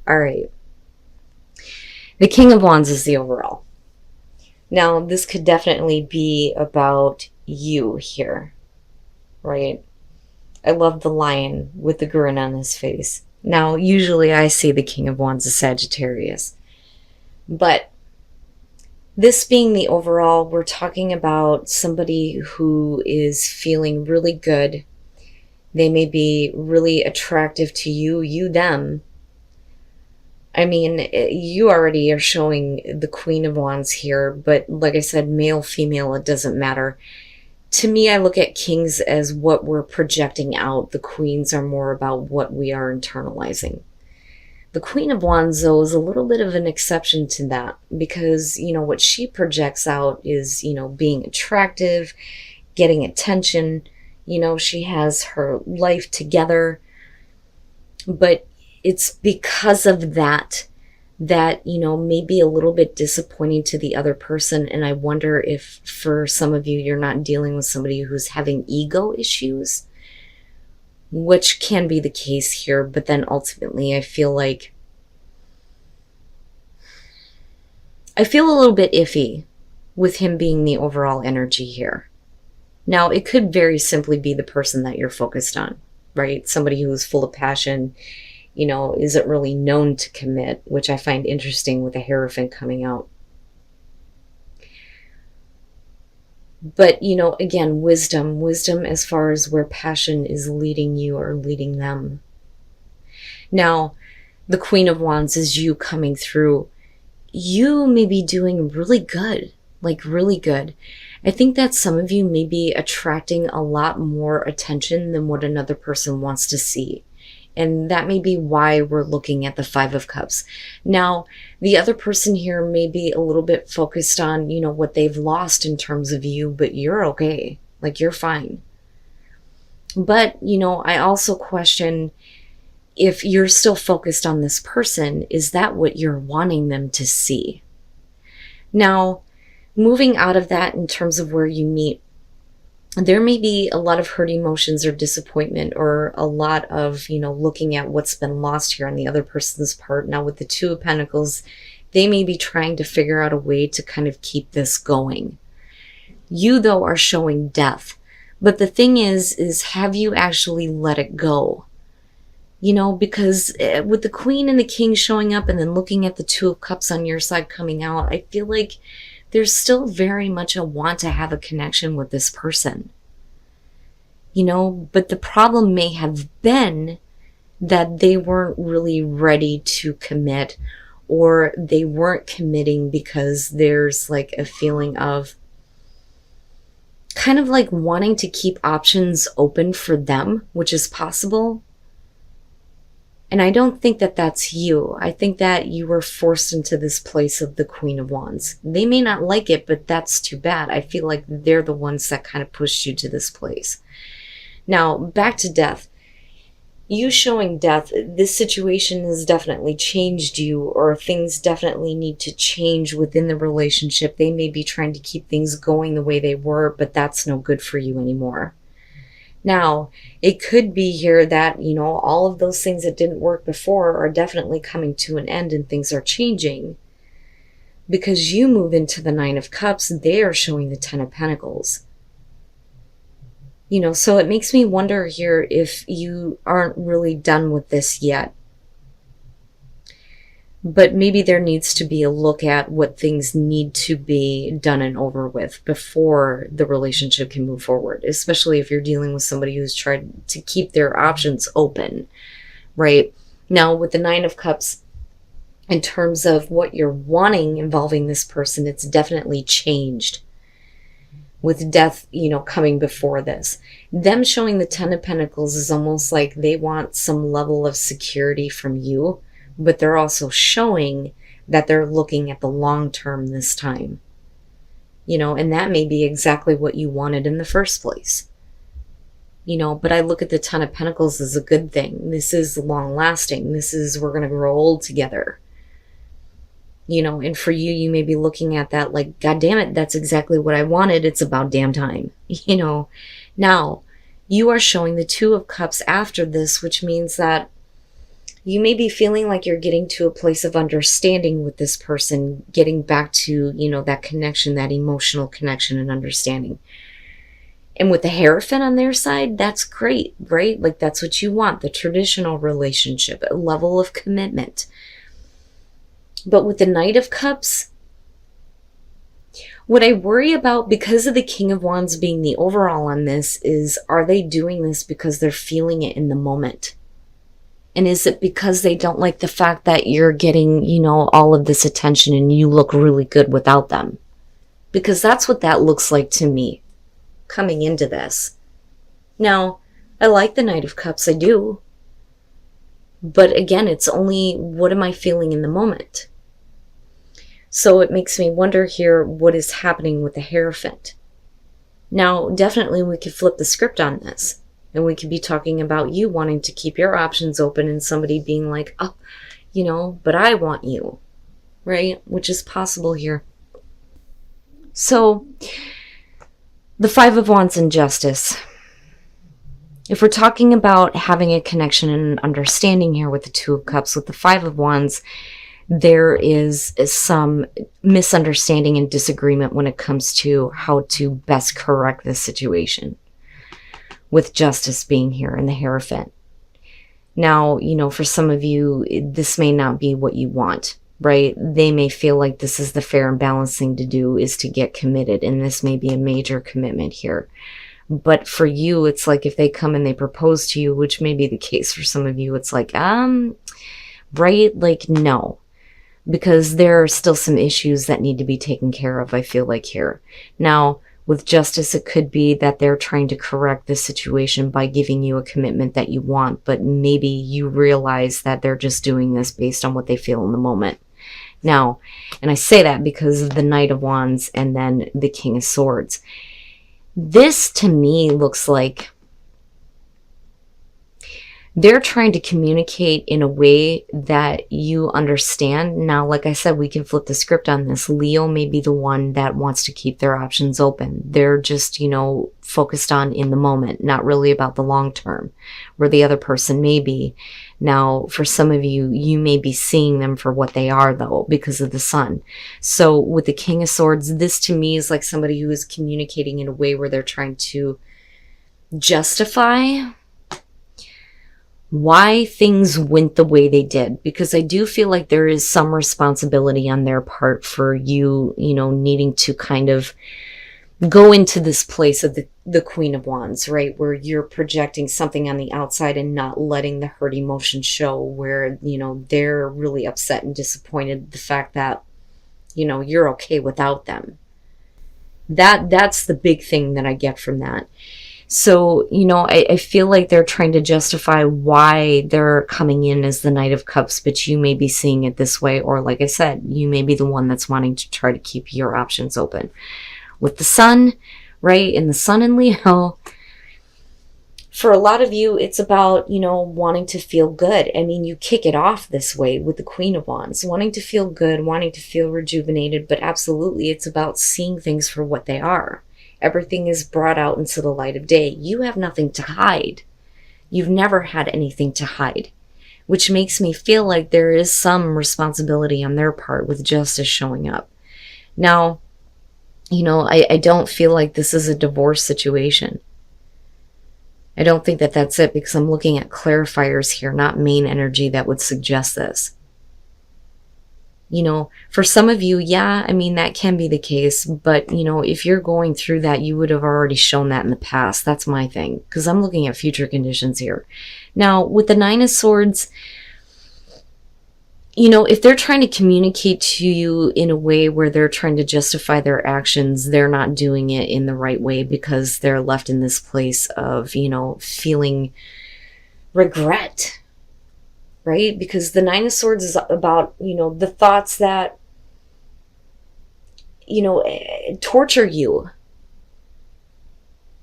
All right. The King of Wands is the overall. Now, this could definitely be about you here, right? I love the lion with the grin on his face. Now, usually I see the King of Wands as Sagittarius. But this being the overall, we're talking about somebody who is feeling really good. They may be really attractive to you, them. I mean, you already are showing the Queen of Wands here, but like I said, male, female, it doesn't matter. To me, I look at kings as what we're projecting out. The queens are more about what we are internalizing. The Queen of Wands, though, is a little bit of an exception to that because, what she projects out is, being attractive, getting attention. She has her life together. But it's because of that may be a little bit disappointing to the other person. And I wonder if for some of you, you're not dealing with somebody who's having ego issues, which can be the case here. But then ultimately, I feel a little bit iffy with him being the overall energy here. Now, it could very simply be the person that you're focused on, right? Somebody who is full of passion, isn't really known to commit, which I find interesting with the Hierophant coming out. But, again, wisdom as far as where passion is leading you or leading them. Now, the Queen of Wands is you coming through. You may be doing really good, like really good. I think that some of you may be attracting a lot more attention than what another person wants to see. And that may be why we're looking at the Five of Cups. Now, the other person here may be a little bit focused on, what they've lost in terms of you, but you're okay. Like, you're fine. But, I also question if you're still focused on this person, is that what you're wanting them to see? Now, moving out of that in terms of where you meet, there may be a lot of hurt emotions or disappointment or a lot of, looking at what's been lost here on the other person's part. Now, with the Two of Pentacles, they may be trying to figure out a way to kind of keep this going. You, though, are showing death. But the thing is have you actually let it go? Because with the Queen and the King showing up and then looking at the Two of Cups on your side coming out, I feel like there's still very much a want to have a connection with this person. But the problem may have been that they weren't really ready to commit, or they weren't committing because there's like a feeling of kind of like wanting to keep options open for them, which is possible. And I don't think that that's you. I think that you were forced into this place of the Queen of Wands. They may not like it, but that's too bad. I feel like they're the ones that kind of pushed you to this place. Now, back to death. You showing death, this situation has definitely changed you, or things definitely need to change within the relationship. They may be trying to keep things going the way they were, but that's no good for you anymore. Now, it could be here that, all of those things that didn't work before are definitely coming to an end and things are changing. Because you move into the Nine of Cups, they are showing the Ten of Pentacles. So it makes me wonder here if you aren't really done with this yet. But maybe there needs to be a look at what things need to be done and over with before the relationship can move forward, especially if you're dealing with somebody who's tried to keep their options open, right? Now, with the Nine of Cups, in terms of what you're wanting involving this person, it's definitely changed. With death, coming before this. Them showing the Ten of Pentacles is almost like they want some level of security from you, but they're also showing that they're looking at the long term this time. And that may be exactly what you wanted in the first place. But I look at the Ten of Pentacles as a good thing. This is long lasting. This is, we're going to grow old together. And for you, you may be looking at that like, God damn it, that's exactly what I wanted. It's about damn time. Now, you are showing the Two of Cups after this, which means that, You may be feeling like you're getting to a place of understanding with this person, getting back to, that connection, that emotional connection and understanding. And with the Hierophant on their side, that's great, right? Like that's what you want, the traditional relationship, a level of commitment. But with the Knight of Cups, what I worry about because of the King of Wands being the overall on this is, are they doing this because they're feeling it in the moment? And is it because they don't like the fact that you're getting, all of this attention and you look really good without them? Because that's what that looks like to me coming into this. Now, I like the Knight of Cups, I do. But again, it's only what am I feeling in the moment? So it makes me wonder here what is happening with the Hierophant. Now, definitely we could flip the script on this. And we could be talking about you wanting to keep your options open and somebody being like, oh, but I want you, right? Which is possible here. So, the Five of Wands and Justice. If we're talking about having a connection and an understanding here with the Two of Cups, with the Five of Wands, there is some misunderstanding and disagreement when it comes to how to best correct this situation, with Justice being here and the Hierophant. Now, for some of you, this may not be what you want, right? They may feel like this is the fair and balanced thing to do, is to get committed, and this may be a major commitment here. But for you, it's like if they come and they propose to you, which may be the case for some of you, it's like, right? Like, no. Because there are still some issues that need to be taken care of, I feel like here. Now, with Justice, it could be that they're trying to correct this situation by giving you a commitment that you want, but maybe you realize that they're just doing this based on what they feel in the moment. Now, and I say that because of the Knight of Wands and then the King of Swords. This, to me, looks like they're trying to communicate in a way that you understand. Now, like I said, we can flip the script on this. Leo may be the one that wants to keep their options open. They're just, focused on in the moment, not really about the long term, where the other person may be. Now, for some of you, you may be seeing them for what they are, though, because of the Sun. So with the King of Swords, this to me is like somebody who is communicating in a way where they're trying to justify why things went the way they did, because I do feel like there is some responsibility on their part for you, needing to kind of go into this place of the Queen of Wands, right? Where you're projecting something on the outside and not letting the hurt emotion show, where, they're really upset and disappointed the fact that, you're okay without them. That's the big thing that I get from that. So, I feel like they're trying to justify why they're coming in as the Knight of Cups, but you may be seeing it this way, or like I said, you may be the one that's wanting to try to keep your options open. With the Sun, right, and the Sun in Leo, for a lot of you, it's about, wanting to feel good. I mean, you kick it off this way with the Queen of Wands, wanting to feel good, wanting to feel rejuvenated, but absolutely, it's about seeing things for what they are. Everything is brought out into the light of day. You have nothing to hide. You've never had anything to hide, which makes me feel like there is some responsibility on their part with Justice showing up. Now, I don't feel like this is a divorce situation. I don't think that that's it, because I'm looking at clarifiers here, not main energy that would suggest this. For some of you, yeah, I mean, that can be the case. But, if you're going through that, you would have already shown that in the past. That's my thing, because I'm looking at future conditions here. Now, with the Nine of Swords, if they're trying to communicate to you in a way where they're trying to justify their actions, they're not doing it in the right way, because they're left in this place of, feeling regret. Right? Because the Nine of Swords is about, the thoughts that, torture you.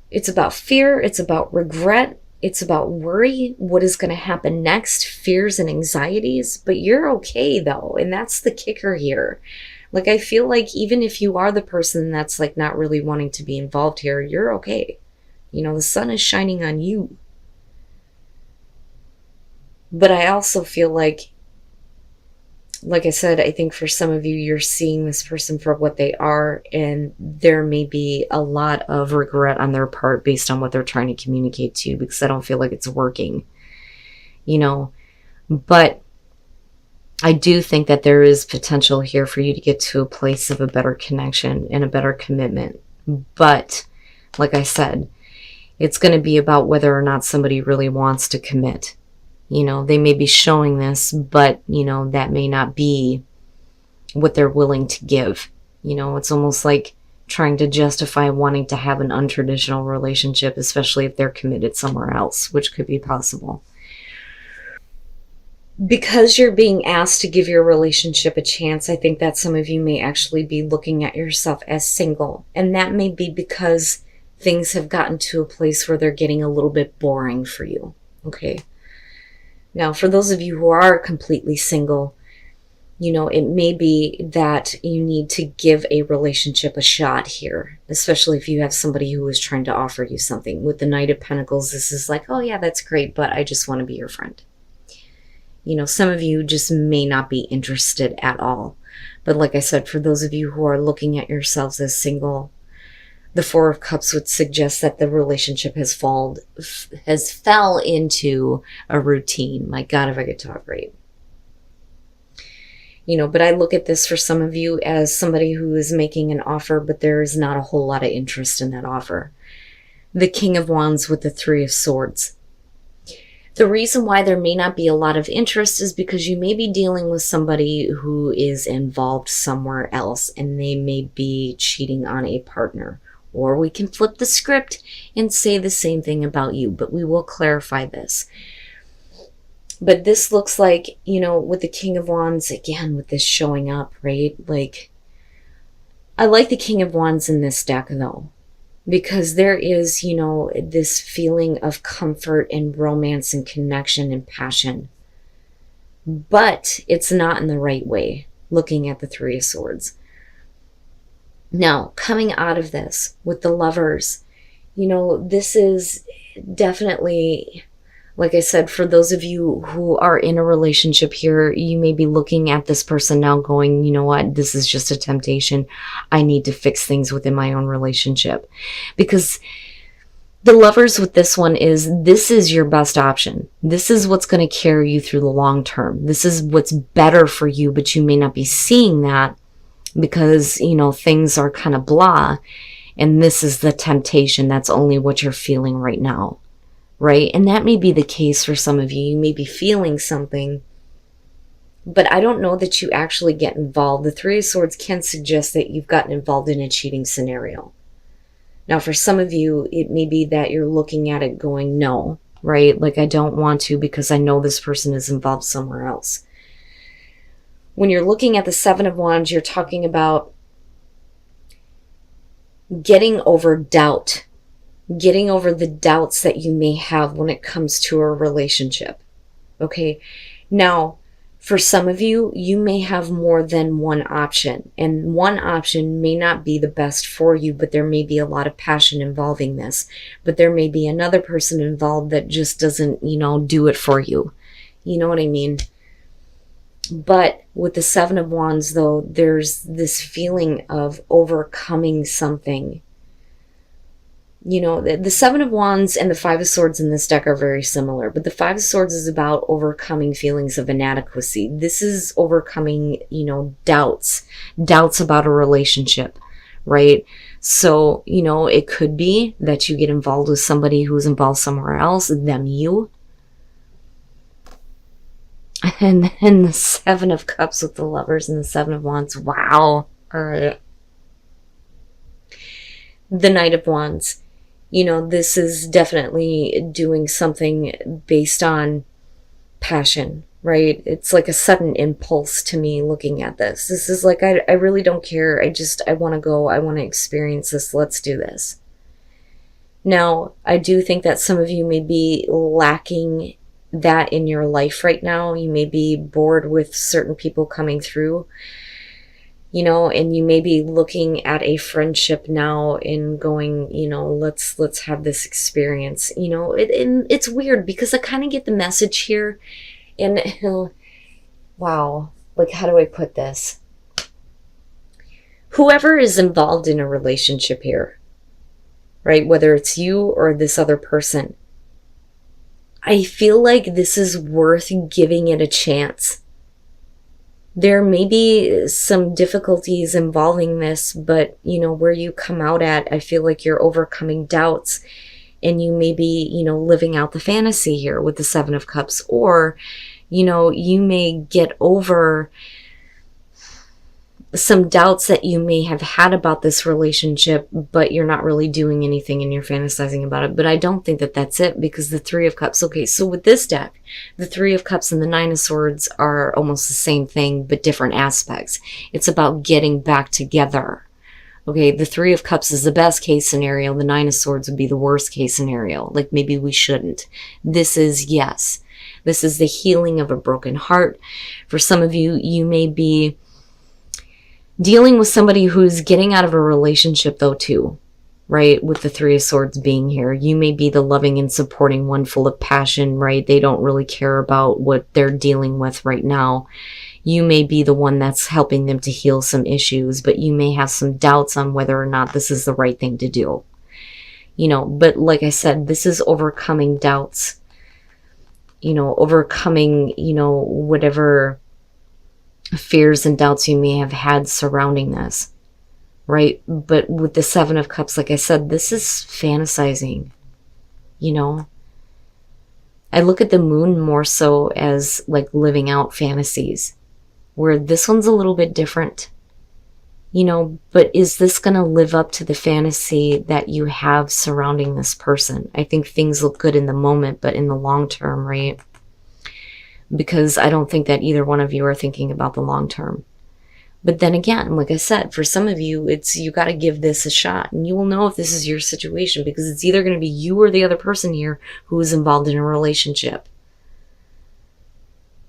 It's about fear. It's about regret. It's about worry. What is going to happen next? Fears and anxieties. But you're okay, though. And that's the kicker here. Like, I feel like even if you are the person that's, like, not really wanting to be involved here, you're okay. The sun is shining on you. But I also feel like I said, I think for some of you, you're seeing this person for what they are, and there may be a lot of regret on their part based on what they're trying to communicate to you, because I don't feel like it's working, you know. But I do think that there is potential here for you to get to a place of a better connection and a better commitment. But like I said, it's going to be about whether or not somebody really wants to commit. You know, they may be showing this, but, you know, that may not be what they're willing to give. You know, it's almost like trying to justify wanting to have an untraditional relationship, especially if they're committed somewhere else, which could be possible. Because you're being asked to give your relationship a chance, I think that some of you may actually be looking at yourself as single. And that may be because things have gotten to a place where they're getting a little bit boring for you. Okay. Now, for those of you who are completely single, you know, it may be that you need to give a relationship a shot here, especially if you have somebody who is trying to offer you something. With the Knight of Pentacles, this is like, oh yeah, that's great, but I just want to be your friend. You know, some of you just may not be interested at all. But like I said, for those of you who are looking at yourselves as single, the Four of Cups would suggest that the relationship has fell into a routine. My God, if I could talk right. You know, but I look at this for some of you as somebody who is making an offer, but there is not a whole lot of interest in that offer. The King of Wands with the Three of Swords. The reason why there may not be a lot of interest is because you may be dealing with somebody who is involved somewhere else, and they may be cheating on a partner. Or we can flip the script and say the same thing about you, but we will clarify this. But this looks like, you know, with the King of Wands, again, with this showing up, right? Like, I like the King of Wands in this deck, though. Because there is, you know, this feeling of comfort and romance and connection and passion. But it's not in the right way, looking at the Three of Swords. Now, coming out of this with the Lovers, you know, this is definitely, like I said, for those of you who are in a relationship here, you may be looking at this person now going, you know what, this is just a temptation. I need to fix things within my own relationship. Because the Lovers with this one this is your best option. This is what's going to carry you through the long term. This is what's better for you, but you may not be seeing that because, you know, things are kind of blah. And this is the temptation. That's only what you're feeling right now. Right? And that may be the case for some of you. You may be feeling something, but I don't know that you actually get involved. The Three of Swords can suggest that you've gotten involved in a cheating scenario. Now, for some of you, it may be that you're looking at it going, no, right? Like, I don't want to because I know this person is involved somewhere else. When you're looking at the Seven of Wands, you're talking about getting over doubt. Getting over the doubts that you may have when it comes to a relationship. Okay. Now, for some of you, you may have more than one option, and one option may not be the best for you, but there may be a lot of passion involving this. But there may be another person involved that just doesn't, you know, do it for you. You know what I mean? But with the Seven of Wands, though, there's this feeling of overcoming something. You know, the Seven of Wands and the Five of Swords in this deck are very similar, but the Five of Swords is about overcoming feelings of inadequacy. This is overcoming, you know, doubts about a relationship, right? So, you know, it could be that you get involved with somebody who's involved somewhere else, them you. And then the Seven of Cups with the Lovers and the Seven of Wands. Wow. All right. The Knight of Wands. You know, this is definitely doing something based on passion, right? It's like a sudden impulse to me looking at this. This is like, I really don't care. I want to go. I want to experience this. Let's do this. Now, I do think that some of you may be lacking that in your life right now. You may be bored with certain people coming through. You know, and you may be looking at a friendship now and going, you know, let's have this experience. You know, it's weird because I kind of get the message here And wow, like, how do I put this? Whoever is involved in a relationship here, right? Whether it's you or this other person, I feel like this is worth giving it a chance. There may be some difficulties involving this, but where you come out at, I feel like you're overcoming doubts, and you may be, living out the fantasy here with the Seven of Cups, or, you may get over some doubts that you may have had about this relationship, but you're not really doing anything and you're fantasizing about it. But I don't think that that's it, because the Three of Cups, okay, so with this deck, the Three of Cups and the Nine of Swords are almost the same thing, but different aspects. It's about getting back together. Okay, the Three of Cups is the best case scenario. The Nine of Swords would be the worst case scenario. Like, maybe we shouldn't. This is, yes, this is the healing of a broken heart. For some of you, you may be dealing with somebody who's getting out of a relationship though too, right? With the Three of Swords being here, you may be the loving and supporting one, full of passion, right? They don't really care about what they're dealing with right now. You may be the one that's helping them to heal some issues, but you may have some doubts on whether or not this is the right thing to do. But like I said, this is overcoming doubts, overcoming, whatever fears and doubts you may have had surrounding this, right? But with the Seven of Cups, like I said, this is fantasizing. I look at the Moon more so as like living out fantasies, where this one's a little bit different, but is this going to live up to the fantasy that you have surrounding this person? I think things look good in the moment, but in the long term, right? Because I don't think that either one of you are thinking about the long term. But then again, like I said, for some of you, you got to give this a shot, and you will know if this is your situation, because it's either going to be you or the other person here who is involved in a relationship.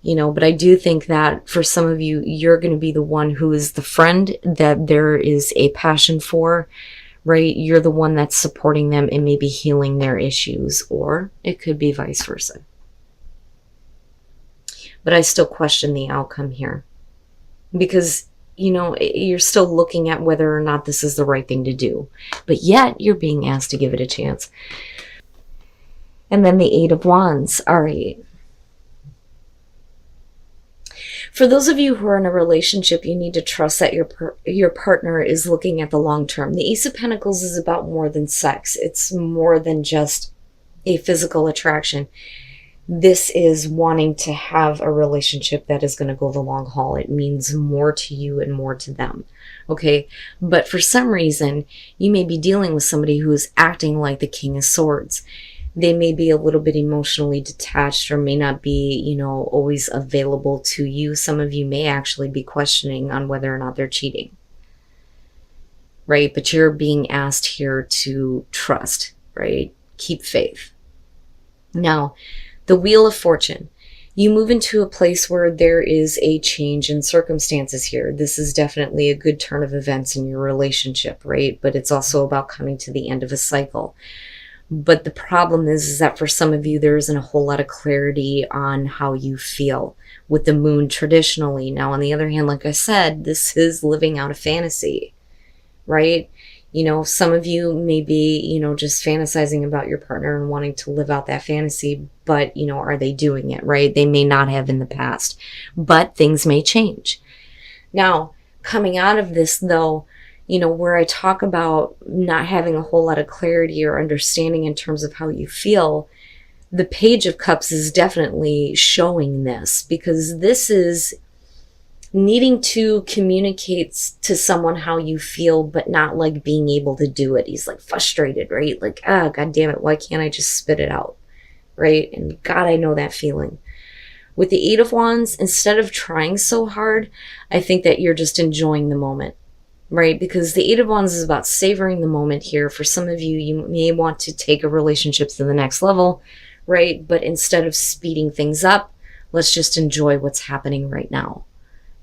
But I do think that for some of you, you're going to be the one who is the friend that there is a passion for, right? You're the one that's supporting them and maybe healing their issues, or it could be vice versa. But I still question the outcome here, because, you're still looking at whether or not this is the right thing to do, but yet you're being asked to give it a chance. And then the Eight of Wands. All right. For those of you who are in a relationship, you need to trust that your partner is looking at the long term. The Ace of Pentacles is about more than sex. It's more than just a physical attraction. This is wanting to have a relationship that is going to go the long haul. It means more to you and more to them. Okay. But for some reason, you may be dealing with somebody who is acting like the King of Swords. They may be a little bit emotionally detached, or may not be, always available to you. Some of you may actually be questioning on whether or not they're cheating. Right? But you're being asked here to trust, right? Keep faith. Now, the Wheel of Fortune. You move into a place where there is a change in circumstances here. This is definitely a good turn of events in your relationship, right? But it's also about coming to the end of a cycle. But the problem is that for some of you, there isn't a whole lot of clarity on how you feel with the Moon traditionally. Now, on the other hand, like I said, this is living out a fantasy, right? Some of you may be, just fantasizing about your partner and wanting to live out that fantasy, but, are they doing it, right? They may not have in the past, but things may change. Now, coming out of this though, where I talk about not having a whole lot of clarity or understanding in terms of how you feel, the Page of Cups is definitely showing this, because this is needing to communicate to someone how you feel, but not like being able to do it. He's like frustrated, right? Like, God damn it, why can't I just spit it out, right? And God, I know that feeling. With the Eight of Wands, instead of trying so hard, I think that you're just enjoying the moment, right? Because the Eight of Wands is about savoring the moment here. For some of you, you may want to take a relationship to the next level, right? But instead of speeding things up, let's just enjoy what's happening right now.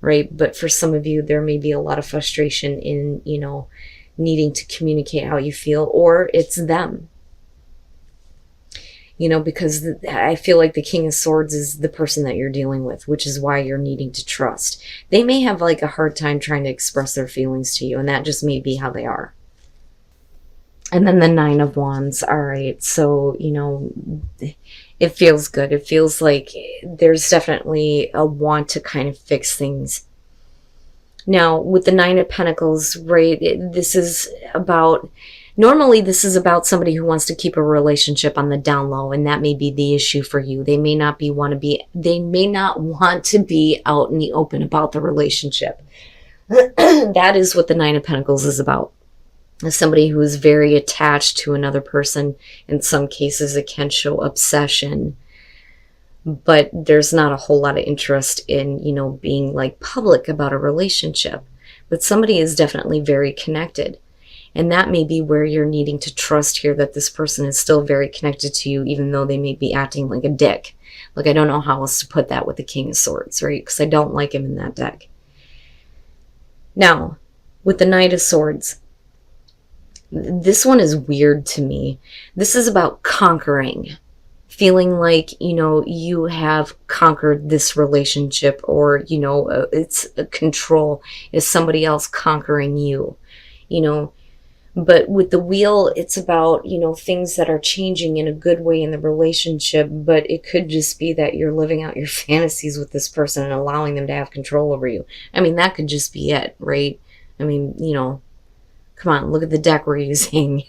Right? But for some of you, there may be a lot of frustration in, needing to communicate how you feel, or it's them. because I feel like the King of Swords is the person that you're dealing with, which is why you're needing to trust. They may have like a hard time trying to express their feelings to you, and that just may be how they are. And then the Nine of Wands. All right. So, it feels good. It feels like there's definitely a want to kind of fix things. Now, with the Nine of Pentacles, right, normally this is about somebody who wants to keep a relationship on the down low, and that may be the issue for you. They may not want to be out in the open about the relationship. That is what the Nine of Pentacles is about. Somebody who is very attached to another person. In some cases, it can show obsession, but there's not a whole lot of interest in, being like public about a relationship. But somebody is definitely very connected. And that may be where you're needing to trust here, that this person is still very connected to you, even though they may be acting like a dick. Like, I don't know how else to put that with the King of Swords, right? Because I don't like him in that deck. Now, with the Knight of Swords, this one is weird to me. This is about conquering. Feeling like, you have conquered this relationship, or, it's a control. Is somebody else conquering you? But with the Wheel, it's about, things that are changing in a good way in the relationship, but it could just be that you're living out your fantasies with this person and allowing them to have control over you. I mean, that could just be it, right? I mean, come on, look at the deck we're using.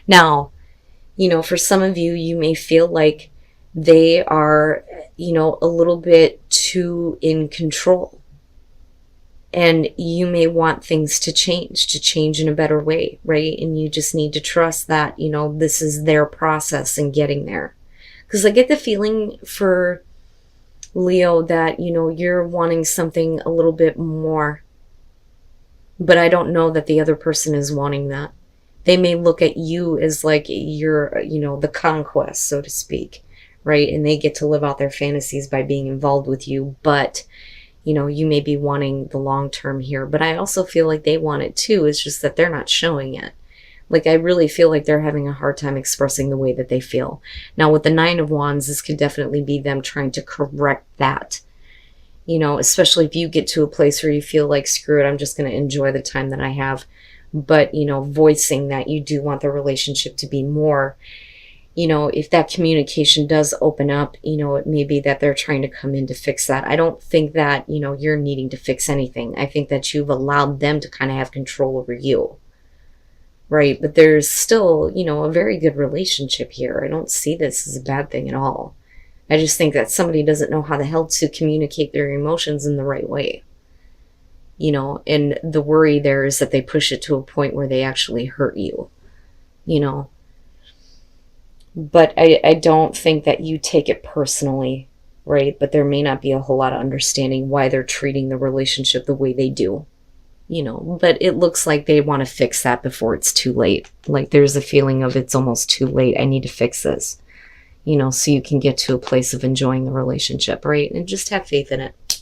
Now, for some of you, you may feel like they are, a little bit too in control. And you may want things to change in a better way, right? And you just need to trust that, this is their process in getting there. Because I get the feeling for Leo that, you're wanting something a little bit more. But I don't know that the other person is wanting that. They may look at you as like you're, the conquest, so to speak, right? And they get to live out their fantasies by being involved with you. But, you may be wanting the long term here. But I also feel like they want it too. It's just that they're not showing it. Like, I really feel like they're having a hard time expressing the way that they feel. Now, with the Nine of Wands, this could definitely be them trying to correct that. Especially if you get to a place where you feel like, screw it, I'm just going to enjoy the time that I have. But, voicing that you do want the relationship to be more, if that communication does open up, it may be that they're trying to come in to fix that. I don't think that, you're needing to fix anything. I think that you've allowed them to kind of have control over you. Right? But there's still, a very good relationship here. I don't see this as a bad thing at all. I just think that somebody doesn't know how the hell to communicate their emotions in the right way. And the worry there is that they push it to a point where they actually hurt you. But I don't think that you take it personally, right? But there may not be a whole lot of understanding why they're treating the relationship the way they do. But it looks like they want to fix that before it's too late. Like, there's a feeling of it's almost too late. I need to fix this. So you can get to a place of enjoying the relationship, right? And just have faith in it.